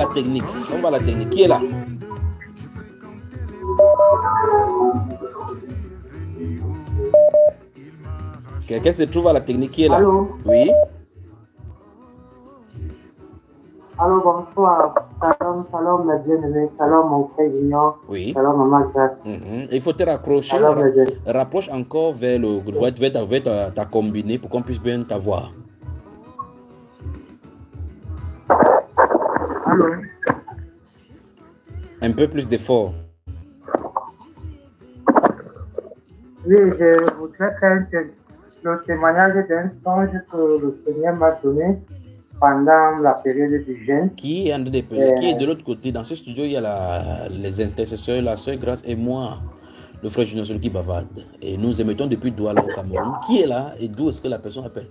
la technique. On va à la technique. Qui est là? Quelqu'un se trouve à la technique. Qui est là? Allô? Oui. Allô, bonsoir. Shalom, shalom, mes bien-aimés. Shalom, mon frère Junior. Oui. Shalom, maman Grâce. Il faut te raccrocher. Shalom, mes bien. Rapproche encore vers ta combinée pour qu'on puisse bien t'avoir. Allô? Un peu plus d'effort. Oui, je voudrais faire le témoignage d'un songe que le Seigneur m'a donné pendant la période du jeûne. Qui est de l'autre côté? Dans ce studio, il y a les intercesseurs, la sœur Grâce et moi, le frère Junior, celui qui bavarde. Et nous émettons depuis Douala au Cameroun. Qui est là et d'où est-ce que la personne appelle?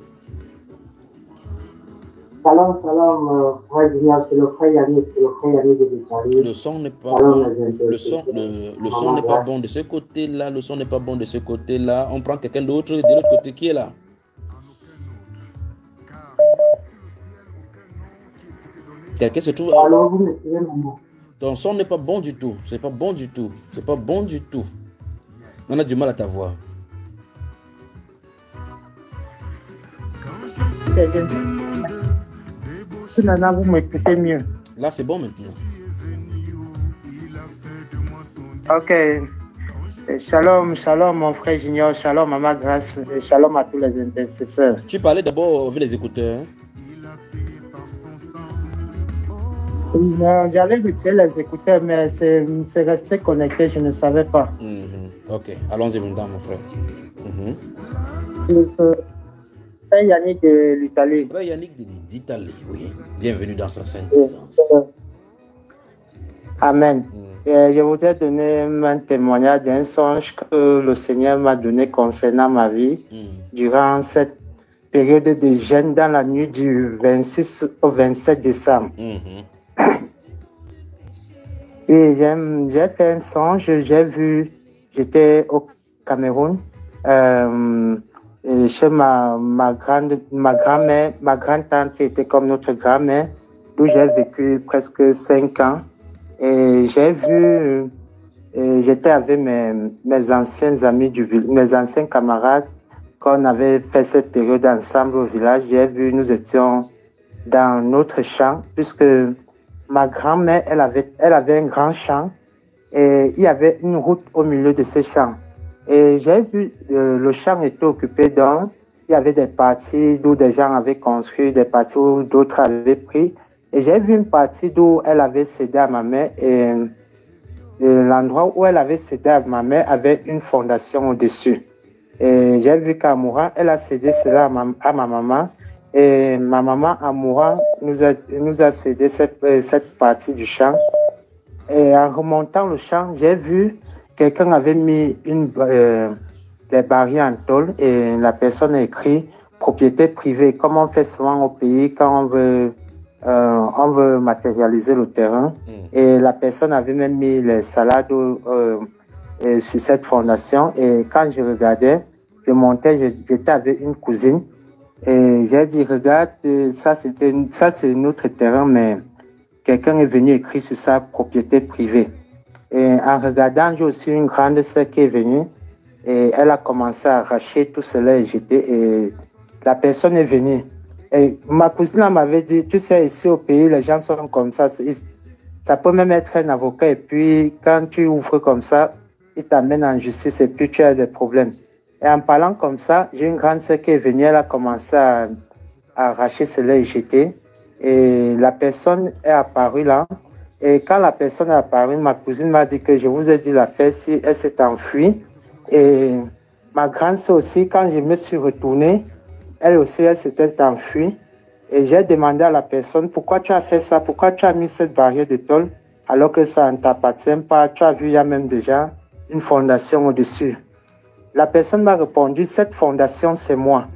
Shalom, shalom, frère Junior, c'est le frère Yannick, de l'Italie. Le son n'est pas bon. Le son n'est pas bon de ce côté-là. Le son n'est pas bon de ce côté-là. On prend quelqu'un d'autre de l'autre côté. Qui est là? Quelqu'un se trouve. Alors, vous me suivez, maman? Ton son n'est pas bon du tout. C'est pas bon du tout. C'est pas bon du tout. On a du mal à t'avoir. Maintenant, vous m'écoutez mieux. Là, c'est bon maintenant. Ok. Shalom, shalom, mon frère Junior. Shalom, maman Grâce. Shalom à tous les intercesseurs. Tu parlais d'abord avec les écouteurs. Hein? J'allais retirer les écouteurs, mais c'est resté connecté, je ne savais pas. Ok, allons-y maintenant, mon frère. Frère Yannick de l'Italie. Frère Yannick d'Italie, oui. Bienvenue dans sa sainte Oui. présence. Amen. Je voudrais donner un témoignage d'un songe que le Seigneur m'a donné concernant ma vie durant cette période de jeûne dans la nuit du 26 au 27 décembre. Oui, j'ai fait un songe, j'étais au Cameroun, chez ma grand-mère, ma grand-tante qui était comme notre grand-mère, où j'ai vécu presque 5 ans. Et j'étais avec mes anciens amis mes anciens camarades, quand on avait fait cette période ensemble au village. Nous étions dans notre champ, puisque ma grand-mère, elle avait un grand champ et il y avait une route au milieu de ce champ. Et j'ai vu le champ était occupé donc il y avait des parties d'où des gens avaient construit, des parties où d'autres avaient pris. Et j'ai vu une partie d'où elle avait cédé à ma mère et l'endroit où elle avait cédé à ma mère avait une fondation au-dessus. Et j'ai vu qu'en mourant, elle a cédé cela à ma maman. Et ma maman, en mourant, nous a cédé cette partie du champ. Et en remontant le champ, j'ai vu quelqu'un avait mis des barrières en tôle et la personne a écrit propriété privée, comme on fait souvent au pays quand on veut matérialiser le terrain. Et la personne avait même mis les salades sur cette fondation. Et quand je regardais, je montais, j'étais avec une cousine. Et j'ai dit, regarde, ça c'est notre terrain, mais quelqu'un est venu écrire sur sa propriété privée. Et en regardant, j'ai aussi une grande sœur qui est venue et elle a commencé à arracher tout cela et jeter. Et la personne est venue. Et ma cousine m'avait dit, tu sais, ici au pays, les gens sont comme ça. Ça peut même être un avocat et puis quand tu ouvres comme ça, il t'amène en justice et puis tu as des problèmes. Et en parlant comme ça, j'ai une grande sœur qui est venue, elle a commencé à arracher cela et jeter. Et la personne est apparue là. Et quand la personne est apparue, ma cousine m'a dit que je vous ai dit l'affaire si elle s'est enfuie. Et ma grande sœur aussi, quand je me suis retourné, elle aussi, elle s'était enfuie. Et j'ai demandé à la personne, pourquoi tu as fait ça? Pourquoi tu as mis cette barrière de tôle alors que ça ne t'appartient pas? Tu as vu, il y a même déjà une fondation au-dessus. La personne m'a répondu, cette fondation, c'est moi.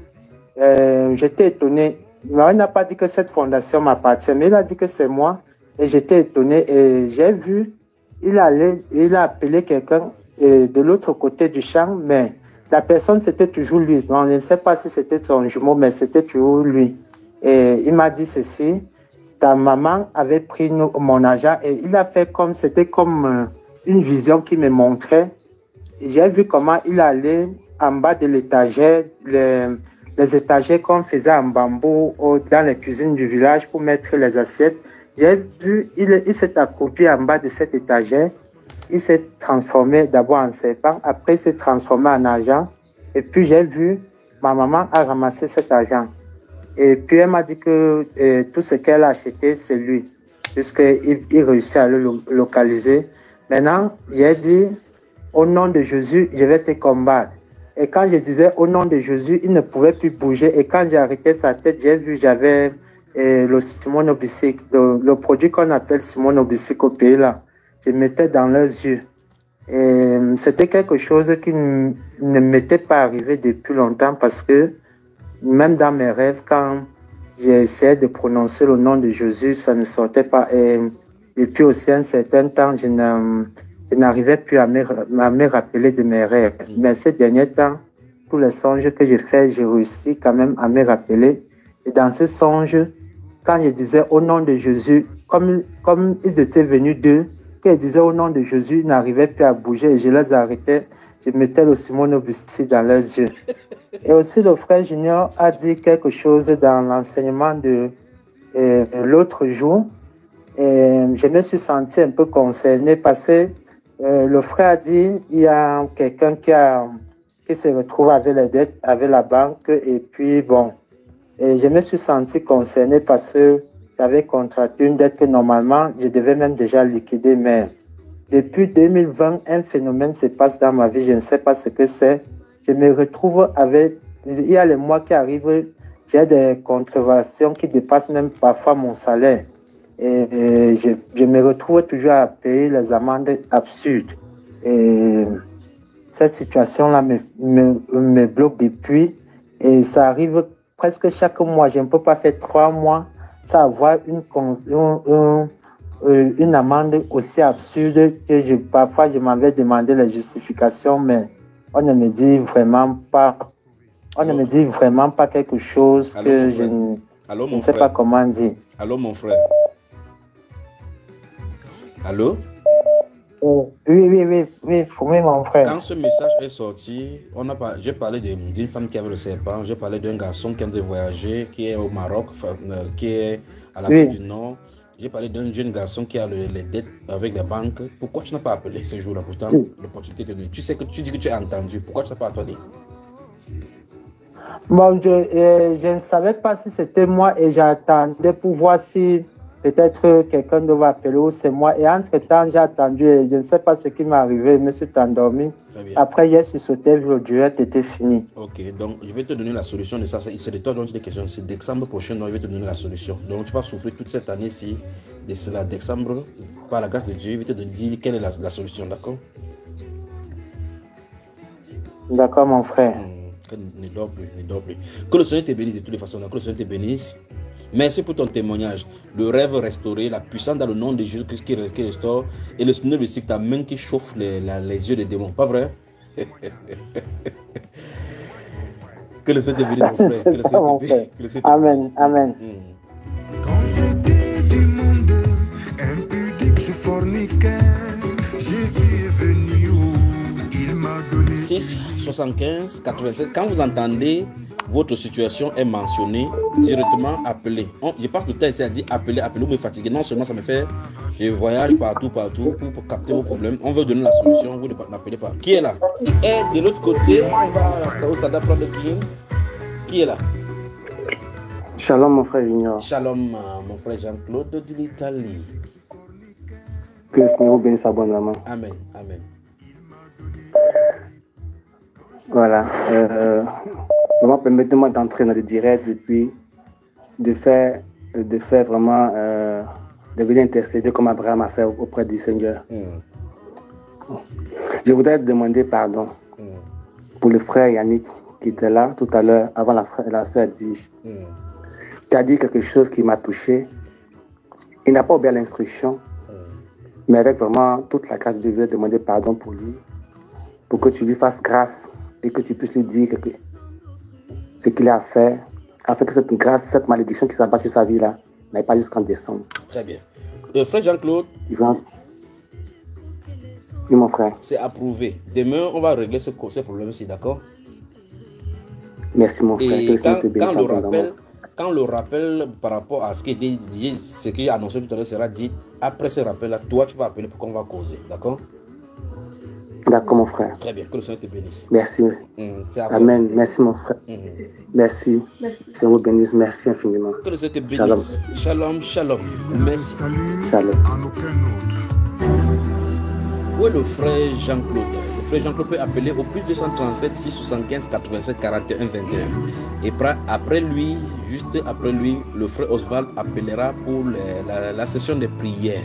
J'étais étonné. Il n'a pas dit que cette fondation m'appartient, mais il a dit que c'est moi. Et j'étais étonné. Et j'ai vu, il a appelé quelqu'un de l'autre côté du champ, mais la personne, c'était toujours lui. On ne sait pas si c'était son jumeau, mais c'était toujours lui. Et il m'a dit ceci. ta maman avait pris mon argent et il a fait comme, c'était comme une vision qui me montrait. J'ai vu comment il allait en bas de l'étagère, les étagères qu'on faisait en bambou dans les cuisines du village pour mettre les assiettes. J'ai vu, il s'est accroupi en bas de cette étagère. Il s'est transformé d'abord en serpent, après il s'est transformé en argent. Et puis j'ai vu, ma maman a ramassé cet argent. Et puis elle m'a dit que tout ce qu'elle a acheté, c'est lui, puisqu'il réussit à le localiser. Maintenant, j'ai dit, au nom de Jésus, je vais te combattre. Et quand je disais au nom de Jésus, il ne pouvait plus bouger. Et quand j'ai arrêté sa tête, j'ai vu, j'avais le Simonobisic, le produit qu'on appelle Simonobisic au pays là. Je mettais dans leurs yeux. Et c'était quelque chose qui ne m'était pas arrivé depuis longtemps parce que même dans mes rêves, quand j'ai essayé de prononcer le nom de Jésus, ça ne sortait pas. Et puis aussi un certain temps, je n'arrivais plus à me rappeler de mes rêves. Mais ces derniers temps, tous les songes que j'ai faits, j'ai réussi quand même à me rappeler. Et dans ces songes, quand je disais au nom de Jésus, comme ils étaient venus d'eux, quand ils disaient au nom de Jésus, ils n'arrivaient plus à bouger et je les arrêtais. Je mettais le Simonobisic dans leurs yeux. Et aussi, le frère Junior a dit quelque chose dans l'enseignement de l'autre jour. Et je me suis senti un peu concerné parce que le frère a dit il y a quelqu'un qui se retrouve avec les dettes, avec la banque. Et puis, bon, et je me suis senti concerné parce que j'avais contracté une dette que normalement, je devais même déjà liquider. Mais depuis 2020, un phénomène se passe dans ma vie. Je ne sais pas ce que c'est. Je me retrouve avec, il y a les mois qui arrivent, j'ai des contraventions qui dépassent même parfois mon salaire. Et je me retrouve toujours à payer les amendes absurdes. Et cette situation-là me bloque depuis. Et ça arrive presque chaque mois. Je ne peux pas faire 3 mois sans avoir une amende aussi absurde que parfois je m'avais demandé les justifications, mais on ne me dit vraiment pas, quelque chose que je ne sais pas comment dire. Allô, mon frère. Allô? Oui, mon frère. Quand ce message est sorti, j'ai parlé d'une femme qui avait le serpent, j'ai parlé d'un garçon qui a voyagé, qui est au Maroc, qui est à l'Afrique du Nord. J'ai parlé d'un jeune garçon qui a les dettes avec les banques. Pourquoi tu n'as pas appelé ce jour-là? Pourtant, l'opportunité est donnée. Tu sais que tu dis que tu as entendu. Pourquoi tu n'as pas appelé? Bon, je ne savais pas si c'était moi et j'attendais pour voir si peut-être quelqu'un devait appeler ou c'est moi. Et entre-temps, j'ai attendu et je ne sais pas ce qui m'est arrivé. Je me suis endormi. Après, hier, je sautais, le direct était fini. Ok, donc je vais te donner la solution de ça. C'est de toi dont j'ai des questions. C'est décembre prochain, donc je vais te donner la solution. Donc tu vas souffrir toute cette année-ci. De cela, décembre, par la grâce de Dieu, je vais te dire quelle est la solution, d'accord? D'accord, mon frère. Ne dors plus. Que le Seigneur te bénisse de toutes les façons. Que le Seigneur te bénisse. Merci pour ton témoignage. Le rêve restauré, la puissance dans le nom de Jésus-Christ qui restaure, et le Seigneur de ta main qui chauffe les yeux des démons. Pas vrai? Que le Seigneur te bénisse, mon frère. Que le Seigneur te bénisse. Amen. Quand j'étais du monde impudique, je forniquais. Jésus est venu où il m'a donné 6 75 87. Quand vous entendez votre situation est mentionnée, directement appelez. Je pense que le temps ici a dit appelez, vous me fatiguez. Non seulement ça me fait, je voyage partout pour capter vos problèmes. On veut donner la solution, vous n'appelez pas. Qui est là? Et de l'autre côté, on va au stade d'apprendre qui est là? Shalom mon frère Junior. Shalom mon frère Jean-Claude de l'Italie. Que le Seigneur vous bénisse abondamment. Amen. Voilà. Vraiment, permettez-moi d'entrer dans le direct et puis de faire vraiment, de venir intercéder comme Abraham a fait auprès du Seigneur. Je voudrais demander pardon pour le frère Yannick qui était là tout à l'heure avant la sœur Edwige. Qui a dit quelque chose qui m'a touché. Il n'a pas oublié l'instruction, mais avec vraiment toute la grâce de Dieu, je vais demander pardon pour lui, pour que tu lui fasses grâce et que tu puisses lui dire ce qu'il a fait, afin que cette grâce, cette malédiction qui s'abat sur sa vie là, mais pas jusqu'en décembre. Très bien. Frère Jean-Claude, oui, mon frère. c'est approuvé. Demain, on va régler ce problème-ci, d'accord? Merci, mon frère. Et quand le rappel par rapport à ce qui est annoncé tout à l'heure sera dit, après ce rappel-là, toi, tu vas appeler pour qu'on va causer, d'accord? D'accord, mon frère. Très bien, que le Seigneur te bénisse. Merci. Amen. Merci, mon frère. Merci. Que vous bénisse. Merci infiniment. Que le Seigneur te bénisse. Shalom, shalom. Merci. Shalom. Où est le frère Jean-Claude? Le frère Jean-Claude peut appeler au plus 237 675 87 41 21. Et après lui, juste après lui, le frère Oswald appellera pour la session de prière.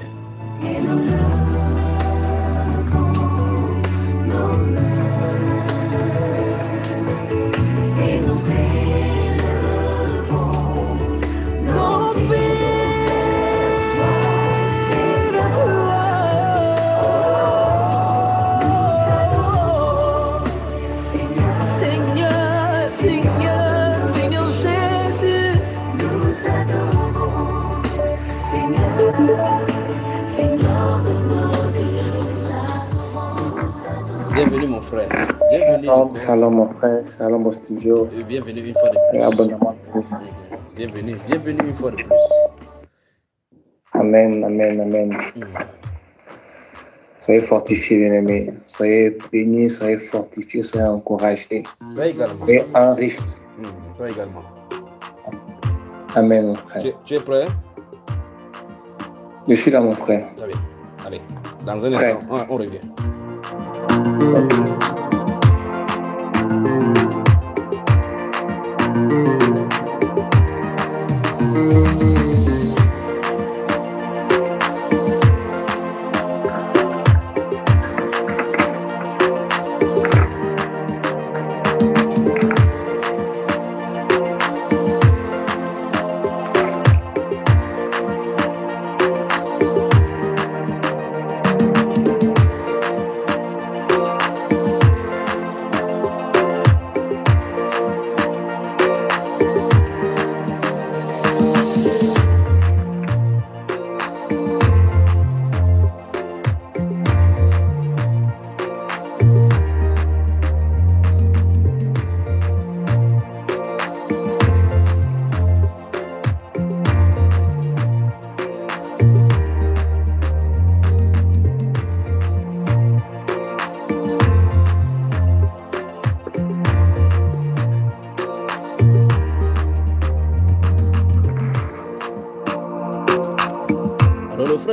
Bienvenue mon frère. Bienvenue. Shalom mon frère. Shalom au studio. Et bienvenue une fois de plus. Et abonnement. Bienvenue une fois de plus. Amen, amen, amen. Soyez fortifiés, bien-aimés. Soyez bénis, soyez fortifiés, soyez encouragés. Toi également. Et enrichis. Toi également. Amen, mon frère. Tu es prêt? Je suis là, mon frère. Très bien. Allez, dans un instant, on revient.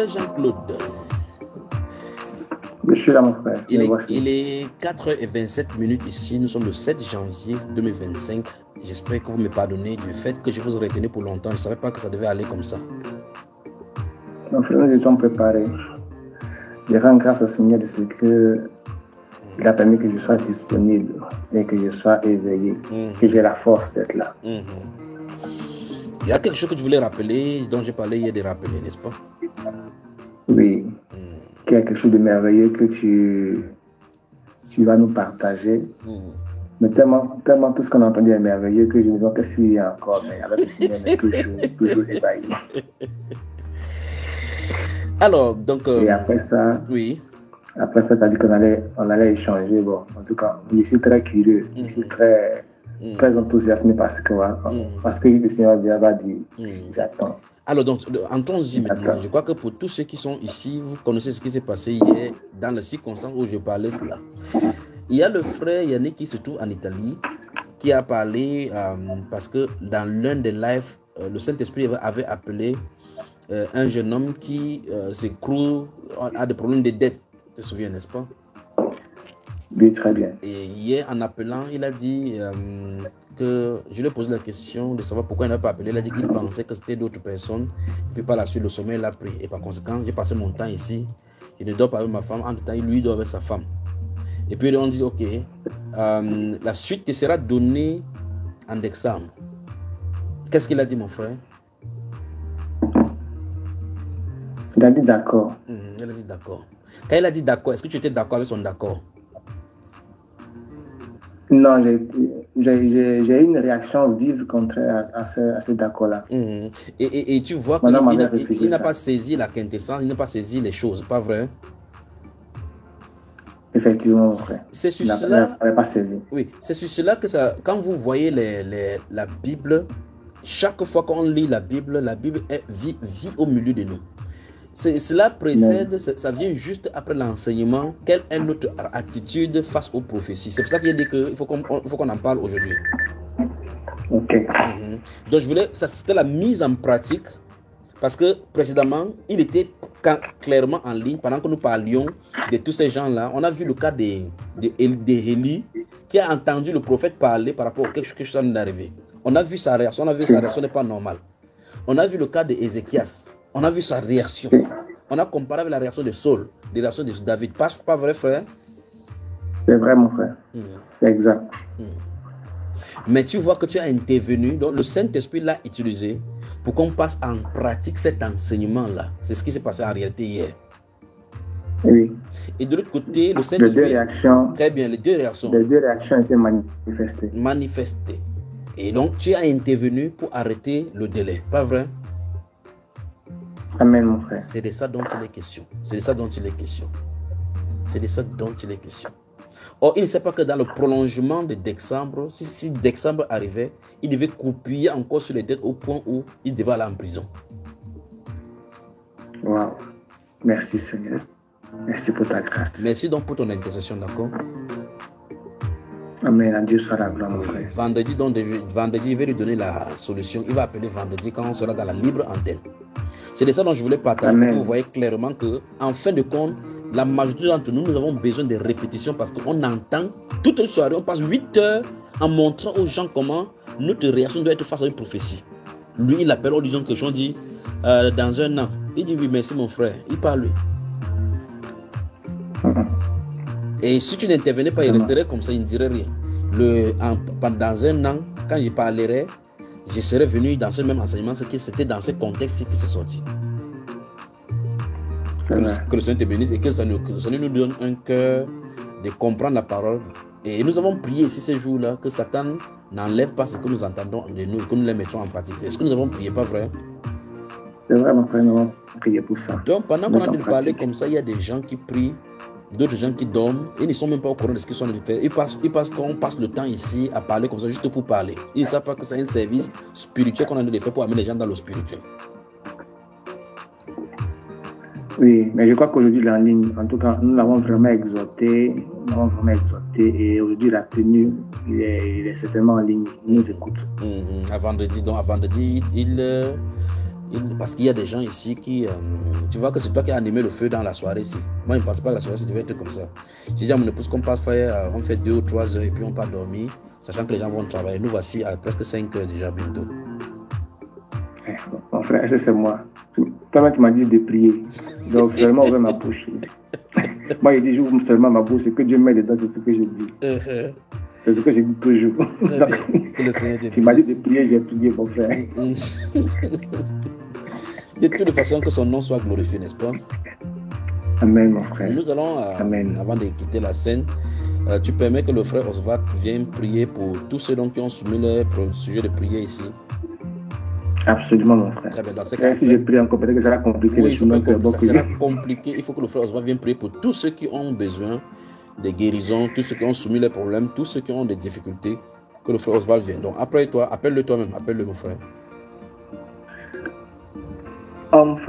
Jean-Claude. Je suis là, mon frère. Il est 4h27 ici. Nous sommes le 7 janvier 2025. J'espère que vous me pardonnez du fait que je vous ai retenu pour longtemps. Je ne savais pas que ça devait aller comme ça. Mon frère, nous étions préparés. Je rends grâce au Seigneur de ce que il a permis que je sois disponible et que je sois éveillé, que j'ai la force d'être là. Il y a quelque chose que je voulais rappeler, dont j'ai parlé hier de rappeler, n'est-ce pas? Oui, quelque chose de merveilleux que tu vas nous partager. Mais tellement tout ce qu'on a entendu est merveilleux que je ne vois que s'il y a encore, mais avec le Seigneur, on est toujours ébahi. Alors, donc... Et après ça, oui. Après ça, ça a dit qu'on allait échanger. Bon, en tout cas, je suis très curieux, je suis très enthousiasmé parce que le Seigneur va dire, j'attends. Alors, donc, entends-y maintenant. Je crois que pour tous ceux qui sont ici, vous connaissez ce qui s'est passé hier dans les circonstances où je parlais cela. Il y a le frère Yannick qui se trouve en Italie, qui a parlé parce que dans l'un des lives, le Saint-Esprit avait appelé un jeune homme qui s'écroule, a des problèmes de dette. Tu te souviens, n'est-ce pas? Oui, très bien. Et hier, en appelant, il a dit que je lui ai posé la question de savoir pourquoi il n'a pas appelé. Il a dit qu'il pensait que c'était d'autres personnes. Et puis par la suite, le sommeil l'a pris. Et par conséquent, j'ai passé mon temps ici. Je ne dors pas avec ma femme. En tout temps, lui dort avec sa femme. Et puis on dit, ok, la suite te sera donnée en décembre. Qu'est-ce qu'il a dit, mon frère? Il a dit d'accord. Il a dit d'accord. Quand il a dit d'accord, est-ce que tu étais d'accord avec son d'accord? Non, j'ai une réaction vive contraire à cet accord-là. Et tu vois qu'il n'a pas saisi la quintessence, il n'a pas saisi les choses, pas vrai? Effectivement, mon frère. C'est sur cela. Pas saisi. Oui, c'est sur cela que quand vous voyez la Bible, chaque fois qu'on lit la Bible vit au milieu de nous. Cela précède, ça vient juste après l'enseignement. Quelle est notre attitude face aux prophéties? C'est pour ça qu'il dit qu'il faut qu'on en parle aujourd'hui. Ok. Donc c'était la mise en pratique, parce que précédemment, il était clairement en ligne pendant que nous parlions de tous ces gens-là. On a vu le cas d'Élie qui a entendu le prophète parler par rapport à quelque chose qui est arrivé. On a vu sa réaction, sa réaction n'est pas normale. On a vu le cas d'Ézéchias. On a vu sa réaction. On a comparé avec la réaction de Saul, la réaction de David. Pas vrai, frère? C'est vrai, mon frère. C'est exact. Mais tu vois que tu as intervenu, donc le Saint-Esprit l'a utilisé pour qu'on passe en pratique cet enseignement-là. C'est ce qui s'est passé en réalité hier. Oui. Et de l'autre côté, le Saint-Esprit... Les deux réactions. Très bien, les deux réactions. Les deux réactions étaient manifestées. Manifestées. Et donc, tu as intervenu pour arrêter le délai. Pas vrai? Amen, mon frère. C'est de ça dont il est question. C'est de ça dont il est question. C'est de ça dont il est question. Or, il ne sait pas que dans le prolongement de décembre, si décembre arrivait, il devait coupiller encore sur les dettes au point où il devait aller en prison. Wow. Merci, Seigneur. Merci pour ta grâce. Merci donc pour ton intercession, d'accord? Amen. À Dieu soit la gloire, mon frère. Vendredi, il va lui donner la solution. Il va appeler vendredi quand on sera dans la libre antenne. C'est de ça dont je voulais partager. Pour que vous voyez clairement que, en fin de compte, la majorité d'entre nous, nous avons besoin de répétitions parce qu'on entend toute la soirée, on passe 8 heures en montrant aux gens comment notre réaction doit être face à une prophétie. Lui, il appelle en disant que je dis dans un an. Il dit oui, merci mon frère. Il parle lui. Et si tu n'intervenais pas, il resterait comme ça, il ne dirait rien. Pendant un an, quand je parlerai, je serais venu dans ce même enseignement, c'était dans ce contexte qui s'est sorti. Que le Seigneur te bénisse et que le Seigneur nous donne un cœur de comprendre la parole. Et nous avons prié ici ces jours-là que Satan n'enlève pas ce que nous entendons de nous et que nous les mettons en pratique. Est-ce que nous avons prié, pas vrai? C'est vrai, mon frère, nous avons prié pour ça. Donc, pendant qu'on a dû parler comme ça, il y a des gens qui prient, d'autres gens qui dorment, et ils ne sont même pas au courant de ce qu'ils sont en train de faire. Ils passent qu'on passe le temps ici à parler comme ça, juste pour parler. Ils ne savent pas que c'est un service spirituel qu'on a de faire pour amener les gens dans le spirituel. Oui, mais je crois qu'aujourd'hui, en ligne, en tout cas, nous l'avons vraiment exhorté. Et aujourd'hui, la tenue, il est certainement en ligne. Il nous écoute. À vendredi, parce qu'il y a des gens ici qui... tu vois que c'est toi qui as animé le feu dans la soirée ici. Moi, je ne pense pas que la soirée devait être comme ça. J'ai dit à mon épouse qu'on passe faire, on fait 2 ou 3 heures et puis on part dormir, sachant que les gens vont travailler. Nous voici à presque 5 heures déjà bientôt. Mon frère, c'est moi. Toi-même, tu m'as dit de prier. Donc, seulement ouvrir ma bouche. Moi, il dit, j'ouvre seulement ma bouche. Ce que Dieu met dedans, c'est ce que je dis. C'est ce que je dis toujours. Tu m'as dit de prier, j'ai prié, mon frère. De toute façon, que son nom soit glorifié, n'est-ce pas? Amen, mon frère. Nous allons, avant de quitter la scène, tu permets que le frère Oswald vienne prier pour tous ceux qui ont soumis leur sujet de prière ici. Absolument, mon frère. Très bien, dans ce cas, si je prie encore, peut-être que ça sera compliqué. Oui, ça sera compliqué. Il faut que le frère Oswald vienne prier pour tous ceux qui ont besoin de guérison, tous ceux qui ont soumis leurs problèmes, tous ceux qui ont des difficultés, que le frère Oswald vienne. Donc, après toi, appelle-le toi-même, appelle-le mon frère. Homme, frère.